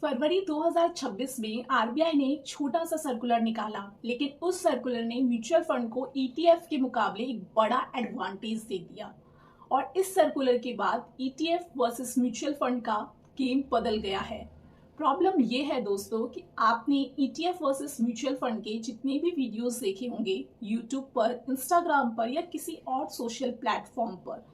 फरवरी 2026 में आरबीआई ने एक छोटा सा सर्कुलर निकाला, लेकिन उस सर्कुलर ने म्यूचुअल फंड को ईटीएफ के मुकाबले एक बड़ा एडवांटेज दे दिया। और इस सर्कुलर के बाद ईटीएफ वर्सेस म्यूचुअल फंड का गेम बदल गया है। प्रॉब्लम ये है दोस्तों कि आपने ईटीएफ वर्सेस म्यूचुअल फंड के जितने भी वीडियोस देखे होंगे यूट्यूब पर, इंस्टाग्राम पर या किसी और सोशल प्लेटफॉर्म पर,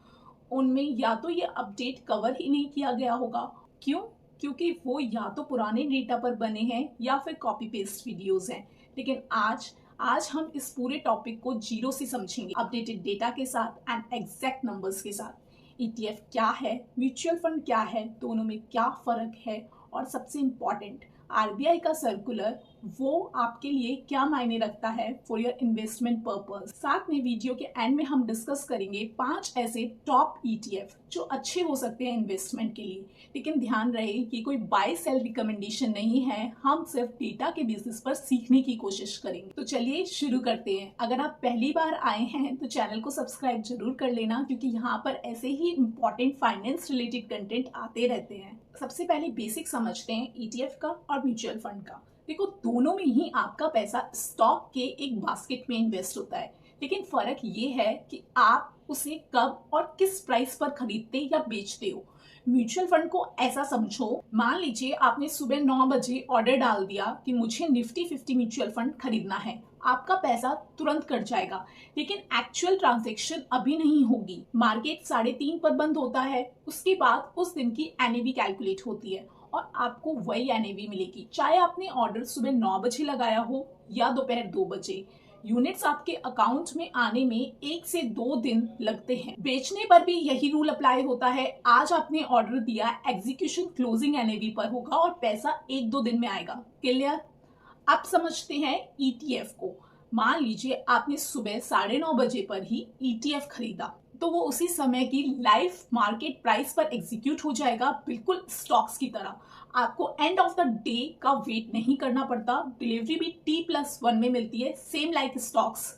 उनमें या तो ये अपडेट कवर ही नहीं किया गया होगा। क्यों? क्योंकि वो या तो पुराने डेटा पर बने हैं या फिर कॉपी पेस्ट वीडियोस हैं। लेकिन आज हम इस पूरे टॉपिक को जीरो से समझेंगे, अपडेटेड डेटा के साथ एंड एग्जैक्ट नंबर्स के साथ। ईटीएफ क्या है, म्यूचुअल फंड क्या है, दोनों में क्या फर्क है, और सबसे इम्पॉर्टेंट आरबीआई का सर्कुलर वो आपके लिए क्या मायने रखता है फॉर योर इन्वेस्टमेंट पर्पस। साथ में वीडियो के एंड में हम डिस्कस करेंगे 5 ऐसे टॉप ईटीएफ जो अच्छे हो सकते हैं इन्वेस्टमेंट के लिए। लेकिन ध्यान रहे कि कोई बाय सेल रिकमेंडेशन नहीं है, हम सिर्फ डेटा के बेसिस पर सीखने की कोशिश करेंगे। तो चलिए शुरू करते हैं। अगर आप पहली बार आए हैं तो चैनल को सब्सक्राइब जरूर कर लेना, क्योंकि यहाँ पर ऐसे ही इम्पोर्टेंट फाइनेंस रिलेटेड कंटेंट आते रहते हैं। सबसे पहले बेसिक समझते हैं ईटीएफ का और म्यूचुअल फंड का। देखो, दोनों में ही आपका पैसा स्टॉक के एक बास्केट में इन्वेस्ट होता है, लेकिन फर्क ये है कि आप उसे कब और किस प्राइस पर खरीदते या बेचते हो। म्यूचुअल फंड को ऐसा समझो, मान लीजिए आपने सुबह 9 बजे ऑर्डर डाल दिया कि मुझे निफ्टी 50 म्यूचुअल फंड खरीदना है। आपका पैसा तुरंत कट जाएगा, लेकिन एक्चुअल ट्रांजैक्शन अभी नहीं होगी। मार्केट 3:30 पर बंद होता है, उसके बाद उस दिन की एनएवी कैलकुलेट होती है और आपको वही एनएवी मिलेगी, चाहे आपने ऑर्डर सुबह 9 बजे लगाया हो या दोपहर 2 बजे। यूनिट्स आपके अकाउंट में आने में 1 से 2 दिन लगते हैं। बेचने पर भी यही रूल अप्लाई होता है। आज आपने ऑर्डर दिया, एग्जीक्यूशन क्लोजिंग एनएवी पर होगा और पैसा 1-2 दिन में आएगा। क्लियर? अब समझते हैं ईटीएफ को। मान लीजिए आपने सुबह 9:30 बजे पर ही ईटीएफ खरीदा, तो वो उसी समय की लाइव मार्केट प्राइस पर एग्जीक्यूट हो जाएगा, बिल्कुल स्टॉक्स की तरह। आपको एंड ऑफ द डे का वेट नहीं करना पड़ता। डिलीवरी भी T+1 में मिलती है, सेम लाइक स्टॉक्स।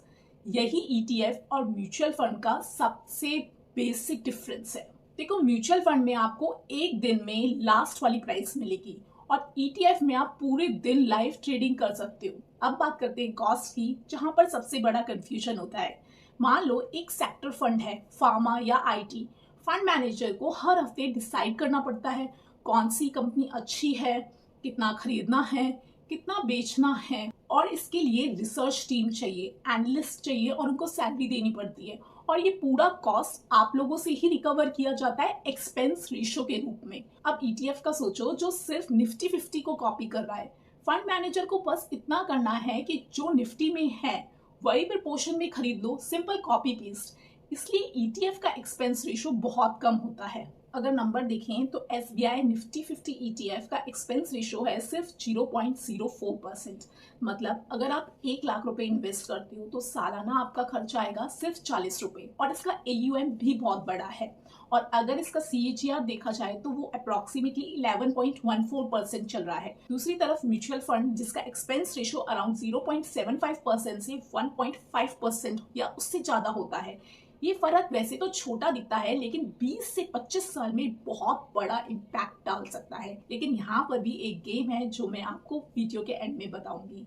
यही ईटीएफ और म्यूचुअल फंड का सबसे बेसिक डिफरेंस है। देखो, म्यूचुअल फंड में आपको एक दिन में लास्ट वाली प्राइस मिलेगी और ईटीएफ में आप पूरे दिन लाइव ट्रेडिंग कर सकते हो। अब बात करते हैं कॉस्ट की, जहां पर सबसे बड़ा कंफ्यूजन होता है। मान लो एक सेक्टर फंड है, फार्मा या आईटी। फंड मैनेजर को हर हफ्ते डिसाइड करना पड़ता है कौन सी कंपनी अच्छी है, कितना खरीदना है, कितना बेचना है, और इसके लिए रिसर्च टीम चाहिए, एनालिस्ट चाहिए और उनको सैलरी देनी पड़ती है। और ये पूरा कॉस्ट आप लोगों से ही रिकवर किया जाता है एक्सपेंस रेशियो के रूप में। अब ईटीएफ का सोचो, जो सिर्फ निफ्टी 50 को कॉपी कर रहा है। फंड मैनेजर को बस इतना करना है कि जो निफ्टी में है वही प्रपोर्शन में खरीद लो, सिंपल कॉपी पेस्ट। इसलिए ईटीएफ का एक्सपेंस रेशियो बहुत कम होता है। अगर नंबर देखें तो एसबीआई निफ्टी 50 ईटीएफ का एक्सपेंस रेशियो है सिर्फ 0.04%। मतलब अगर आप 1 लाख रुपए इन्वेस्ट करते हो तो सालाना आपका खर्चा आएगा सिर्फ 40 रुपए, और इसका एयूएम भी बहुत बड़ा है। और अगर इसका सीएजीआर देखा जाए तो वो अप्रोक्सीमेटली 11.14% चल रहा है। दूसरी तरफ म्यूचुअल फंड, जिसका एक्सपेंस रेशियो अराउंड 0.75% से 1.5% या उससे ज्यादा होता है। ये फर्क वैसे तो छोटा दिखता है, लेकिन 20 से 25 साल में बहुत बड़ा इम्पैक्ट डाल सकता है। लेकिन यहाँ पर भी एक गेम है जो मैं आपको वीडियो के एंड में बताऊंगी।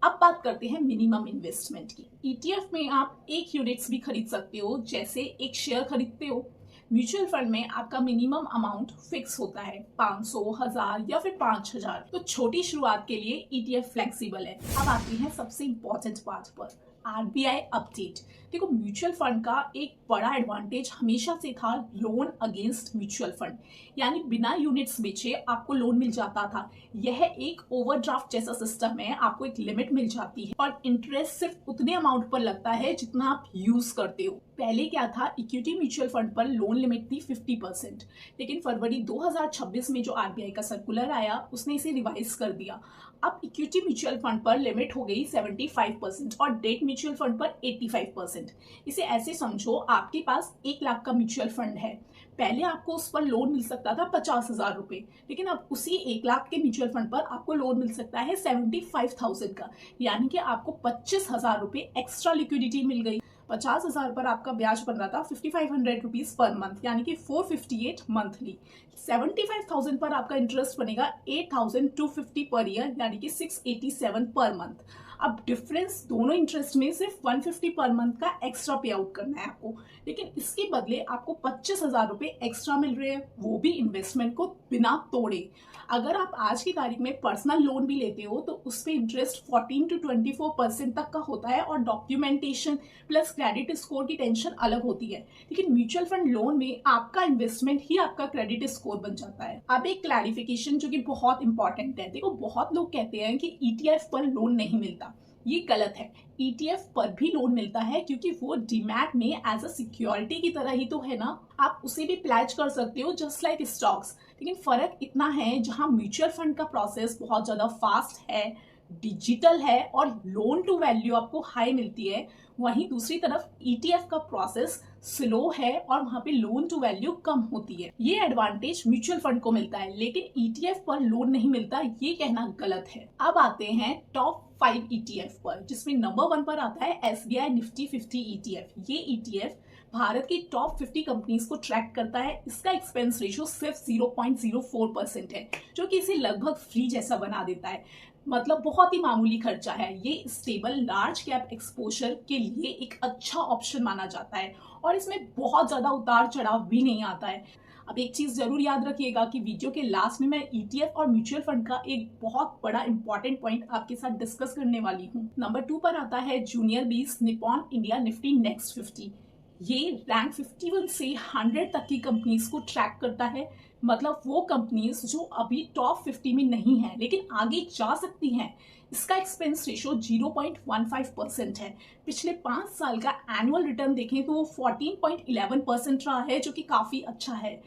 अब बात करते हैं मिनिमम इन्वेस्टमेंट की। ईटीएफ में आप 1 यूनिट्स भी खरीद सकते हो, जैसे एक शेयर खरीदते हो। म्यूचुअल फंड में आपका मिनिमम अमाउंट फिक्स होता है, 500, 1000 या फिर 5000। तो छोटी शुरुआत के लिए ईटीएफ फ्लेक्सिबल है। अब आती है सबसे इंपॉर्टेंट बात पर, आरबीआई अपडेट। देखो, म्यूचुअल फंड का एक बड़ा एडवांटेज हमेशा से था लोन अगेंस्ट म्यूचुअल फंड, यानी बिना यूनिट्स बेचे आपको लोन मिल जाता था। यह एक ओवरड्राफ्ट जैसा सिस्टम है, आपको एक लिमिट मिल जाती है और इंटरेस्ट सिर्फ उतने अमाउंट पर लगता है जितना आप यूज करते हो। पहले क्या था, इक्विटी म्यूचुअल फंड पर लोन लिमिट थी 50%, लेकिन फरवरी 2026 में जो आरबीआई का सर्कुलर आया उसने इसे रिवाइज कर दिया। अब इक्विटी म्यूचुअल फंड पर लिमिट हो गई 75% और डेट म्यूचुअल फंड पर 85%। इसे ऐसे समझो, आपके पास 1 लाख का म्यूचुअल फंड है। पहले आपको उस पर लोन मिल सकता था 50,000 रुपए, लेकिन अब उसी 1 लाख के म्यूचुअल फंड पर आपको लोन मिल सकता है 75,000 का, यानी कि आपको 25,000 रुपए एक्स्ट्रा लिक्विडिटी मिल गई। 50,000 पर आपका ब्याज बन रहा था 5500 रुपीज पर मंथ, यानी कि 458 मंथली। 75,000 पर आपका इंटरेस्ट बनेगा 8,250 पर ईयर, यानी कि 687 पर मंथ। अब डिफरेंस दोनों इंटरेस्ट में सिर्फ 150 पर मंथ का एक्स्ट्रा पे आउट करना है आपको, लेकिन इसके बदले आपको 25,000 रुपए एक्स्ट्रा मिल रहे हैं, वो भी इन्वेस्टमेंट को बिना तोड़े। अगर आप आज की तारीख में पर्सनल लोन भी लेते हो तो उस पर इंटरेस्ट 14 to 24% तक का होता है और डॉक्यूमेंटेशन प्लस क्रेडिट स्कोर की टेंशन अलग होती है। लेकिन म्यूचुअल फंड लोन में आपका इन्वेस्टमेंट ही आपका क्रेडिट स्कोर बन जाता है। अब एक क्लैरिफिकेशन जो कि बहुत इंपॉर्टेंट है, देखो बहुत लोग कहते हैं कि ETF पर लोन नहीं मिलता, ये गलत है। ETF पर भी लोन मिलता है क्योंकि वो डीमैट में एज अ सिक्योरिटी की तरह ही तो है ना, आप उसे भी प्लेज कर सकते हो जस्ट लाइक स्टॉक्स। लेकिन फर्क इतना है, जहां म्यूचुअल फंड का प्रोसेस बहुत ज्यादा फास्ट है, डिजिटल है और लोन टू वैल्यू आपको हाई मिलती है, वहीं दूसरी तरफ ETF का प्रोसेस स्लो है और वहां पे लोन टू वैल्यू कम होती है। ये एडवांटेज म्यूचुअल फंड को मिलता है, लेकिन ETF पर लोन नहीं मिलता, ये कहना गलत है। अब आते हैं टॉप 5 ETF पर, जिसमें नंबर 1 पर आता है SBI निफ्टी 50 ETF। ये ETF भारत की टॉप 50 कंपनीज को ट्रैक करता है। इसका एक्सपेंस रेशियो सिर्फ 0.04% है, जो कि इसे लगभग फ्री जैसा बना देता है। मतलब बहुत ही मामूली खर्चा है। ये स्टेबल लार्ज कैप एक्सपोजर के लिए एक अच्छा ऑप्शन माना जाता है और इसमें बहुत ज्यादा उतार चढ़ाव भी नहीं आता है। अब एक चीज जरूर याद रखिएगा कि वीडियो के लास्ट में मैं ETF और म्यूचुअल फंड का एक बहुत बड़ा इंपॉर्टेंट पॉइंट आपके साथ डिस्कस करने वाली हूँ। नंबर 2 पर आता है जूनियर बीस निप्पॉन इंडिया निफ्टी नेक्स्ट 50। ये रैंक 51 से 100 तक की कंपनीज को ट्रैक करता है। मतलब वो कंपनीज जो अभी टॉप 50 में नहीं है लेकिन आगे जा सकती हैं। इसका एक्सपेंस रेशियो 0.15% है। पिछले 5 साल का एनुअल रिटर्न देखें तो वो 14.11% रहा है, जो कि काफी अच्छा है।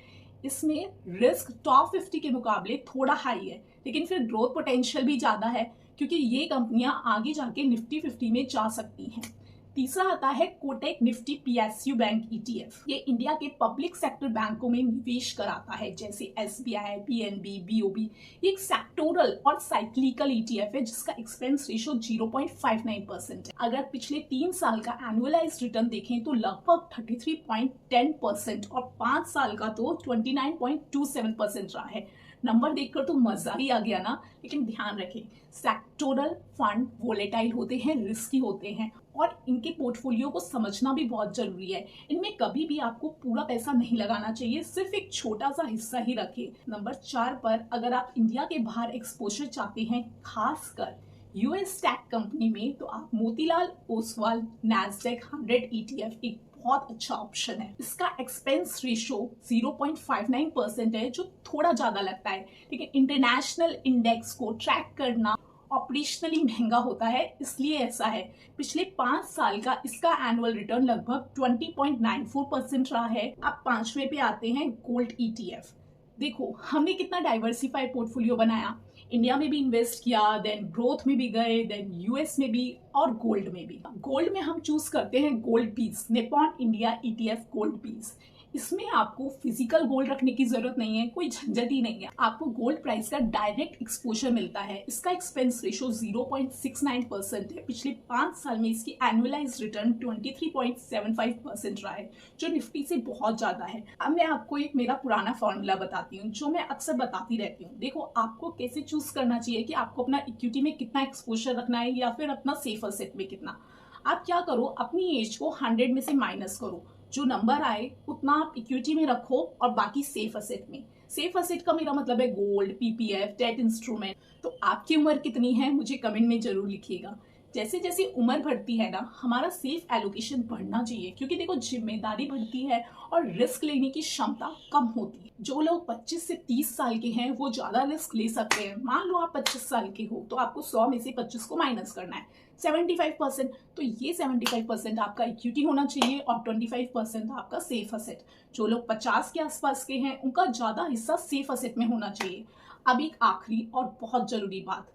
इसमें रिस्क टॉप 50 के मुकाबले थोड़ा हाई है, लेकिन फिर ग्रोथ पोटेंशियल भी ज्यादा है क्योंकि ये कंपनियां आगे जाके निफ्टी 50 में जा सकती हैं। तीसरा आता है Kotak Nifty PSU bank ETF। ये इंडिया के पब्लिक सेक्टर बैंकों में निवेश कराता है, जैसे SBI, PNB, BOB। ये एक सेक्टोरल और साइक्लिकल ETF है जिसका एक्सपेंस रेशियो 0.59% है। अगर पिछले 3 साल का एनुअलाइज्ड रिटर्न देखें तो लगभग 33.10% और 5 साल का तो 29.27% रहा है। नंबर देखकर तो मजा ही आ गया ना। लेकिन ध्यान रखें, सेक्टोरल फंड वोलेटाइल होते हैं, रिस्की होते हैं और इनके पोर्टफोलियो को समझना भी बहुत जरूरी है। इनमें कभी भी आपको पूरा पैसा नहीं लगाना चाहिए, सिर्फ एक छोटा सा हिस्सा ही रखें। नंबर 4 पर अगर आप इंडिया के बाहर एक्सपोजर चाहते हैं, खासकर US टैक कंपनी में, तो आप मोतीलाल ओसवाल नैस्डैक 100 ETF एक बहुत अच्छा ऑप्शन है। इसका एक्सपेंस रेशियो 0.59% है, जो थोड़ा ज्यादा लगता है, लेकिन इंटरनेशनल इंडेक्स को ट्रैक करना ऑपरेशनली महंगा होता है, इसलिए ऐसा है। पिछले 5 साल का इसका एनुअल रिटर्न लगभग 20.94% रहा है। अब 5वें पे आते हैं गोल्ड ETF। देखो हमने कितना डाइवर्सिफाइड पोर्टफोलियो बनाया, इंडिया में भी इन्वेस्ट किया, देन ग्रोथ में भी गए, देन US में भी और गोल्ड में भी। गोल्ड में हम चूज करते हैं gold piece, Nippon India ETF gold piece. इसमें आपको फिजिकल गोल्ड रखने की जरूरत नहीं है, कोई झंझट ही नहीं है, आपको गोल्ड प्राइस का डायरेक्ट एक्सपोजर मिलता है। इसका एक्सपेंस रेशियो 0.69% है। पिछले 5 साल में इसकी एनुअलाइज्ड रिटर्न 23.75% रहा है, जो निफ्टी से बहुत ज्यादा है। अब मैं आपको एक मेरा पुराना फॉर्मूला बताती हूँ, जो मैं अक्सर बताती रहती हूँ। देखो आपको कैसे चूज करना चाहिए कि आपको अपना इक्विटी में कितना एक्सपोजर रखना है या फिर अपना सेफ असेट में कितना। आप क्या करो, अपनी एज को 100 में से माइनस करो, जो नंबर आए उतना आप इक्विटी में रखो और बाकी सेफ असेट में। सेफ असेट का मेरा मतलब है गोल्ड, PPF, डेट इंस्ट्रूमेंट। तो आपकी उम्र कितनी है मुझे कमेंट में जरूर लिखिएगा। जैसे जैसे उम्र बढ़ती है ना, हमारा सेफ एलोकेशन बढ़ना चाहिए, क्योंकि देखो जिम्मेदारी बढ़ती है और रिस्क लेने की क्षमता कम होती है। जो लोग 25 से 30 साल के हैं वो ज्यादा रिस्क ले सकते हैं। मान लो आप 25 साल के हो तो आपको 100 में से 25 को माइनस करना है, 75%। तो ये 75% आपका इक्विटी होना चाहिए और 25% आपका सेफ असेट। जो लोग 50 के आसपास के हैं उनका ज्यादा हिस्सा सेफ असेट में होना चाहिए। अब एक आखिरी और बहुत जरूरी बात,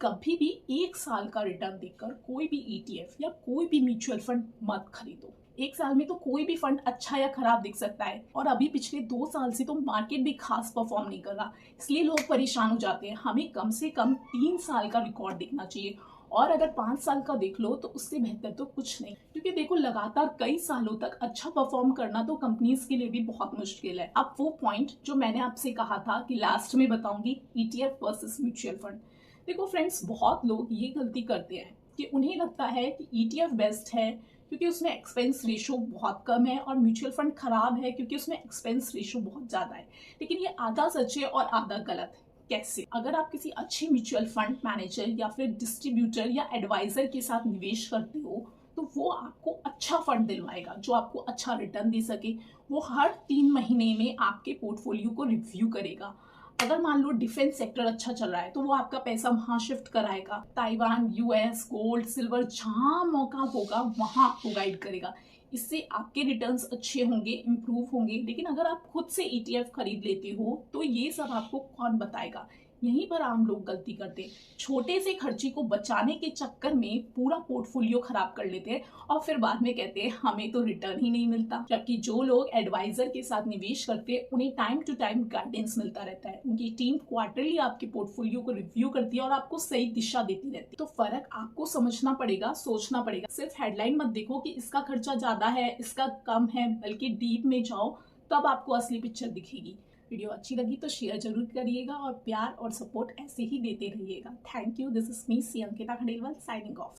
कभी भी 1 साल का रिटर्न देखकर कोई भी ETF या कोई भी म्यूचुअल फंड मत खरीदो। 1 साल में तो कोई भी फंड अच्छा या खराब दिख सकता है, और अभी पिछले 2 साल से तो मार्केट भी खास परफॉर्म नहीं कर रहा, इसलिए लोग परेशान हो जाते हैं। हमें कम से कम 3 साल का रिकॉर्ड देखना चाहिए और अगर 5 साल का देख लो तो उससे बेहतर तो कुछ नहीं, क्योंकि देखो लगातार कई सालों तक अच्छा परफॉर्म करना तो कंपनीज के लिए भी बहुत मुश्किल है। अब वो पॉइंट जो मैंने आपसे कहा था कि लास्ट में बताऊंगी, ईटीएफ वर्सेस म्यूचुअल फंड। देखो फ्रेंड्स, बहुत लोग ये गलती करते हैं कि उन्हें लगता है कि ईटीएफ बेस्ट है क्योंकि उसमें एक्सपेंस रेशो बहुत कम है, और म्यूचुअल फंड खराब है क्योंकि उसमें एक्सपेंस रेशो बहुत ज्यादा है। लेकिन ये आधा सच है और आधा गलत है। कैसे? अगर आप किसी अच्छे म्यूचुअल फंड मैनेजर या फिर डिस्ट्रीब्यूटर या एडवाइजर के साथ निवेश करते हो तो वो आपको अच्छा फंड दिलवाएगा जो आपको अच्छा रिटर्न दे सके। वो हर 3 महीने में आपके पोर्टफोलियो को रिव्यू करेगा। अगर मान लो डिफेंस सेक्टर अच्छा चल रहा है तो वो आपका पैसा वहां शिफ्ट कराएगा। ताइवान, यूएस, गोल्ड, सिल्वर, जहां मौका होगा वहां आपको गाइड करेगा। इससे आपके रिटर्न्स अच्छे होंगे, इंप्रूव होंगे। लेकिन अगर आप खुद से ईटीएफ खरीद लेते हो तो ये सब आपको कौन बताएगा? यहीं पर आम लोग गलती करते हैं। छोटे से खर्चे को बचाने के चक्कर में पूरा पोर्टफोलियो खराब कर लेते हैं और फिर बाद में कहते हैं हमें तो रिटर्न ही नहीं मिलता। जबकि जो लोग एडवाइजर के साथ निवेश करते हैं उन्हें टाइम टू टाइम गाइडेंस मिलता रहता है। उनकी टीम क्वार्टरली आपके पोर्टफोलियो को रिव्यू करती है और आपको सही दिशा देती रहती है। तो फर्क आपको समझना पड़ेगा, सोचना पड़ेगा। सिर्फ हेडलाइन मत देखो कि इसका खर्चा ज्यादा है, इसका कम है, बल्कि डीप में जाओ, तब आपको असली पिक्चर दिखेगी। वीडियो अच्छी लगी तो शेयर जरूर करिएगा और प्यार और सपोर्ट ऐसे ही देते रहिएगा। Thank you. This is me सी अंकिता खंडेलवाल साइनिंग ऑफ।